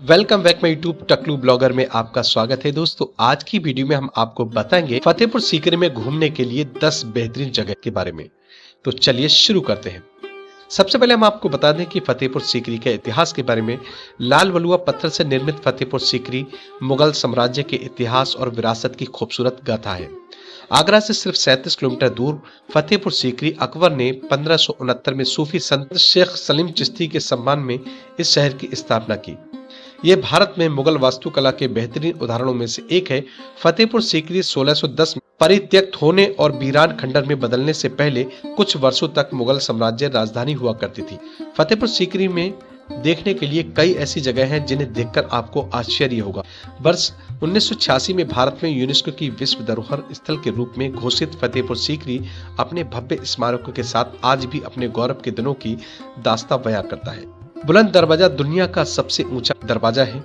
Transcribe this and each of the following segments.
Welcome back my YouTube टकलू blogger में आपका स्वागत है। दोस्तों, आज की वीडियो में हम आपको बताएंगे फतेहपुर सीकरी में घूमने के लिए 10 बेहतरीन जगह के बारे में। तो चलिए शुरू करते हैं। सबसे पहले हम आपको बता दें कि फतेहपुर सीकरी के इतिहास के बारे में। लाल वलुआ पत्थर से निर्मित फतेहपुर सीकरी मुगल साम्राज्य के इतिहास और विरासत की खूबसूरत गाथा है। आगरा से सिर्फ 37 किलोमीटर दूर फतेहपुर सीकरी अकबर ने 1569 में सूफी संत शेख सलीम चिश्ती के सम्मान में इस शहर की स्थापना की। यह भारत में मुगल वास्तुकला के बेहतरीन उदाहरणों में से एक है। फतेहपुर सीकरी 1610 में परित्यक्त होने और वीरान खंडर में बदलने से पहले कुछ वर्षों तक मुगल साम्राज्य राजधानी हुआ करती थी। फतेहपुर सीकरी में देखने के लिए कई ऐसी जगह हैं जिन्हें देखकर आपको आश्चर्य होगा। वर्ष 1986 में भारत में यूनेस्को की विश्व धरोहर स्थल के रूप में घोषित फतेहपुर सीकरी अपने भव्य स्मारकों के साथ आज भी अपने गौरव के दिनों की दास्तां बयां करता है। बुलंद दरवाजा दुनिया का सबसे ऊंचा दरवाजा है।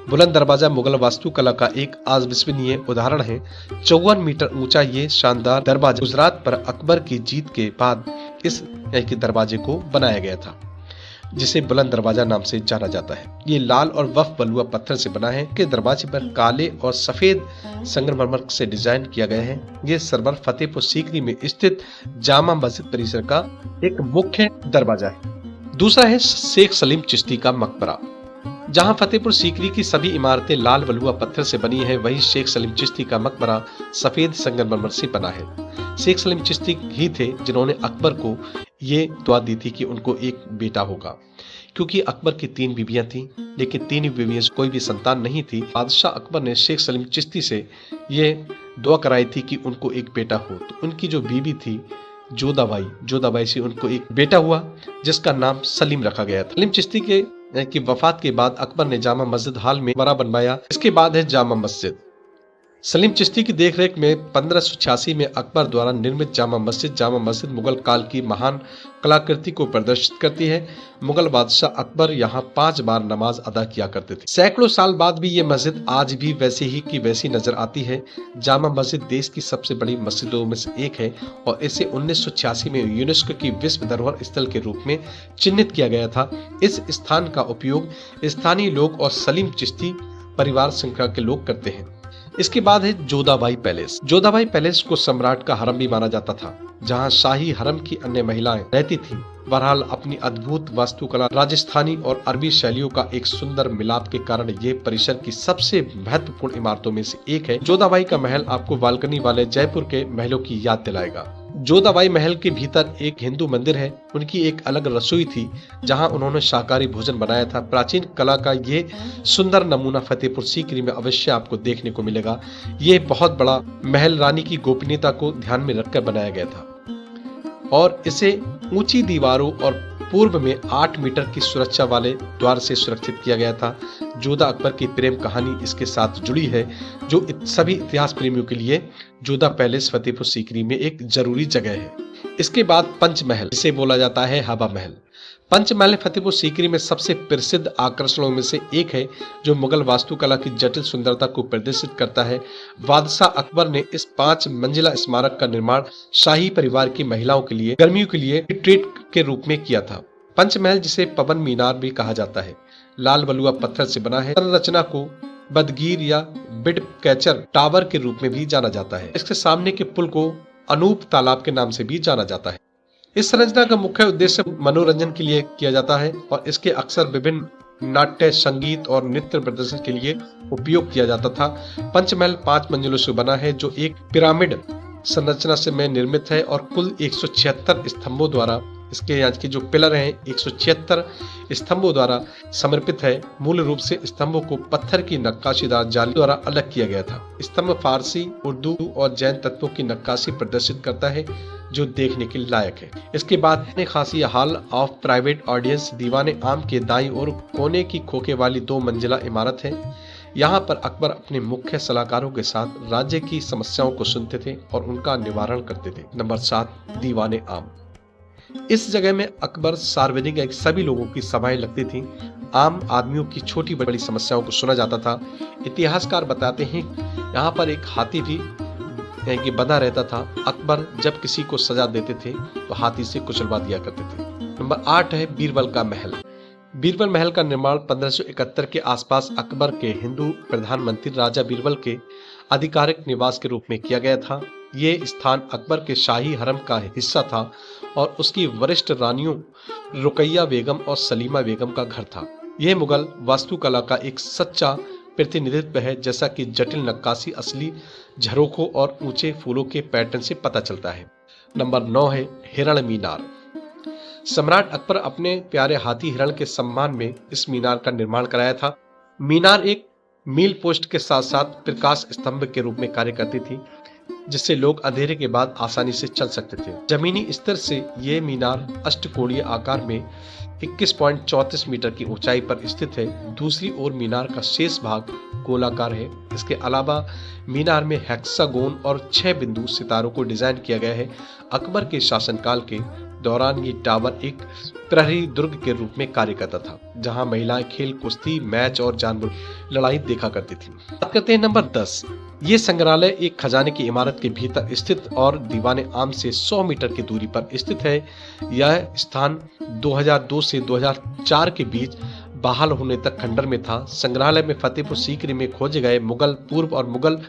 बुलंद दरवाजा मुगल वास्तुकला का एक अविस्मरणीय उदाहरण है। 54 मीटर ऊंचा ये शानदार दरवाजा गुजरात पर अकबर की जीत के बाद इस दरवाजे को बनाया गया था, जिसे बुलंद दरवाजा नाम से जाना जाता है। ये लाल और वफ बलुआ पत्थर से बना है के दरवाजे पर काले और सफेद संगमरमर से डिजाइन किया गया है। ये सरवर फतेहपुर सीकरी में स्थित जामा मस्जिद परिसर का एक मुख्य दरवाजा है। दूसरा है शेख सलीम चिश्ती का मकबरा। जहां फतेहपुर सीकरी की सभी इमारतें लाल वलुआ पत्थर से बनी है, वहीं शेख सलीम चिश्ती का मकबरा सफेद संगमरमर से बना है। शेख सलीम चिश्ती ही थे जिन्होंने अकबर को ये दुआ दी थी कि उनको एक बेटा होगा, क्योंकि अकबर की 3 बीवियां थीं, लेकिन 3 बीवियों से कोई भी संतान नहीं थी। बादशाह अकबर ने शेख सलीम चिश्ती से ये दुआ कराई थी कि उनको एक बेटा हो। तो उनकी जो बीवी थी जोधाबाई से उनको एक बेटा हुआ, जिसका नाम सलीम रखा गया था। सलीम चिश्ती की वफात के बाद अकबर ने जामा मस्जिद हाल में मकबरा बनवाया। इसके बाद है जामा मस्जिद। सलीम चिश्ती की देखरेख में 1586 में अकबर द्वारा निर्मित जामा मस्जिद मुगल काल की महान कलाकृति को प्रदर्शित करती है। मुगल बादशाह अकबर यहाँ 5 बार नमाज अदा किया करते थे। सैकड़ों साल बाद भी ये मस्जिद आज भी वैसी ही की वैसी नजर आती है। जामा मस्जिद देश की सबसे बड़ी मस्जिदों में से एक है और इसे 1986 में यूनेस्को की विश्व धरोहर स्थल के रूप में चिन्हित किया गया था। इस स्थान का उपयोग स्थानीय लोग और सलीम चिश्ती परिवार श्रृंखला के लोग करते हैं। इसके बाद है जोधाबाई पैलेस। जोधाबाई पैलेस को सम्राट का हरम भी माना जाता था, जहां शाही हरम की अन्य महिलाएं रहती थीं। बहरहाल अपनी अद्भुत वास्तुकला, राजस्थानी और अरबी शैलियों का एक सुंदर मिलाप के कारण ये परिसर की सबसे महत्वपूर्ण इमारतों में से एक है। जोधाबाई का महल आपको बालकनी वाले जयपुर के महलों की याद दिलाएगा। जोधाबाई महल के भीतर एक हिंदू मंदिर है। उनकी एक अलग रसोई थी जहां उन्होंने शाकाहारी भोजन बनाया था। प्राचीन कला का ये सुंदर नमूना फतेहपुर सीकरी में अवश्य आपको देखने को मिलेगा। ये बहुत बड़ा महल रानी की गोपनीयता को ध्यान में रखकर बनाया गया था और इसे ऊंची दीवारों और पूर्व में 8 मीटर की सुरक्षा वाले द्वार से सुरक्षित किया गया था। जोधा अकबर की प्रेम कहानी इसके साथ जुड़ी है, जो सभी इतिहास प्रेमियों के लिए जोधा पैलेस फतेहपुर सीकरी में एक जरूरी जगह है। इसके बाद पंचमहल, जिसे बोला जाता है हवा महल। पंचमहल फतेहपुर सीकरी में सबसे प्रसिद्ध आकर्षणों में से एक है, जो मुगल वास्तुकला की जटिल सुंदरता को प्रदर्शित करता है। बादशाह अकबर ने इस 5 मंजिला स्मारक का निर्माण शाही परिवार की महिलाओं के लिए गर्मियों के लिए रिट्रीट के रूप में किया था। पंचमहल, जिसे पवन मीनार भी कहा जाता है, लाल वलुआ पत्थर से बना है। संरचना को बदगीर या बिड कैचर टावर के रूप में भी जाना जाता है। इसके सामने के पुल को अनूप तालाब के नाम से भी जाना जाता है। इस संरचना का मुख्य उद्देश्य मनोरंजन के लिए किया जाता है और इसके अक्सर विभिन्न नाट्य, संगीत और नृत्य प्रदर्शन के लिए उपयोग किया जाता था। पंचमहल 5 मंजिलों से बना है, जो एक पिरामिड संरचना से में निर्मित है और कुल 176 स्तंभों द्वारा, इसके यहाँ के जो पिलर हैं 176 स्तंभों द्वारा समर्पित है। मूल रूप से स्तंभों को पत्थर की नक्काशीदार जाली द्वारा अलग किया गया था। स्तंभ फारसी, उर्दू और जैन तत्वों की नक्काशी प्रदर्शित करता है, जो देखने के लायक है। इसके बाद खासी हॉल ऑफ प्राइवेट ऑडियंस दीवाने आम के दाईं ओर कोने की खोखे वाली 2 मंजिला इमारत है। यहाँ पर अकबर अपने मुख्य सलाहकारों के साथ राज्य की समस्याओं को सुनते थे और उनका निवारण करते थे। नंबर 7, दीवाने आम। इस जगह में अकबर सार्वजनिक सभी लोगों की सभाएं लगती थीं। आम आदमियों की छोटी बड़ी समस्याओं को सुना जाता था। इतिहासकार बताते हैं यहाँ पर एक हाथी भी कि बंधा रहता था। अकबर जब किसी को सजा देते थे तो हाथी से कुचलवा दिया करते थे। नंबर 8 है बीरबल का महल। बीरबल महल का निर्माण 1571 के आसपास अकबर के हिंदू प्रधानमंत्री राजा बीरबल के आधिकारिक निवास के रूप में किया गया था। ये स्थान अकबर के शाही हरम का हिस्सा था और उसकी वरिष्ठ रानियों रुकैया बेगम और सलीमा बेगम का घर था। यह मुगल वास्तुकला का एक सच्चा प्रतिनिधित्व है, जैसा कि जटिल नक्काशी, असली झरोखों और ऊंचे फूलों के पैटर्न से पता चलता है। नंबर 9 है हिरण मीनार। सम्राट अकबर अपने प्यारे हाथी हिरण के सम्मान में इस मीनार का निर्माण कराया था। मीनार एक मील पोस्ट के साथ साथ प्रकाश स्तंभ के रूप में कार्य करती थी, जिससे लोग अंधेरे के बाद आसानी से चल सकते थे। जमीनी स्तर से यह मीनार अष्टकोणीय आकार में 21.34 मीटर की ऊंचाई पर स्थित है। दूसरी ओर मीनार का शेष भाग गोलाकार है। इसके अलावा मीनार में हेक्सागोन और 6 बिंदु सितारों को डिजाइन किया गया है। अकबर के शासनकाल के दौरान ये टावर एक प्रहरी दुर्ग के रूप में कार्य करता था, जहां महिलाएं खेल, कुश्ती, मैच और जानवर लड़ाई देखा करती थी। बात करते हैं नंबर 10। ये संग्रहालय एक खजाने की इमारत के भीतर स्थित और दीवाने आम से 100 मीटर की दूरी पर स्थित है। यह स्थान 2002 से 2004 के बीच बहाल होने तक खंडर में था। संग्रहालय में फतेहपुर सीकरी में खोजे गए मुगल पूर्व और मुगल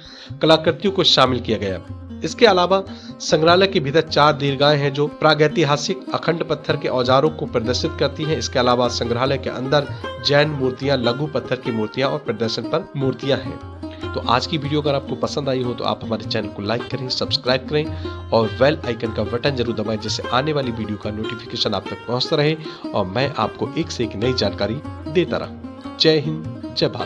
कलाकृतियों को शामिल किया गया। इसके अलावा संग्रहालय के भीतर 4 दीर्घाएं हैं जो प्रागैतिहासिक अखंड पत्थर के औजारों को प्रदर्शित करती हैं। इसके अलावा संग्रहालय के अंदर जैन मूर्तियां, लघु पत्थर की मूर्तियां और प्रदर्शन पर मूर्तियां हैं। तो आज की वीडियो अगर आपको पसंद आई हो तो आप हमारे चैनल को लाइक करें, सब्सक्राइब करें और बेल आइकन का बटन जरूर दबाएं, जिससे आने वाली वीडियो का नोटिफिकेशन आप तक पहुंचता रहे और मैं आपको एक से एक नई जानकारी देता रहूं। जय हिंद, जय भारत।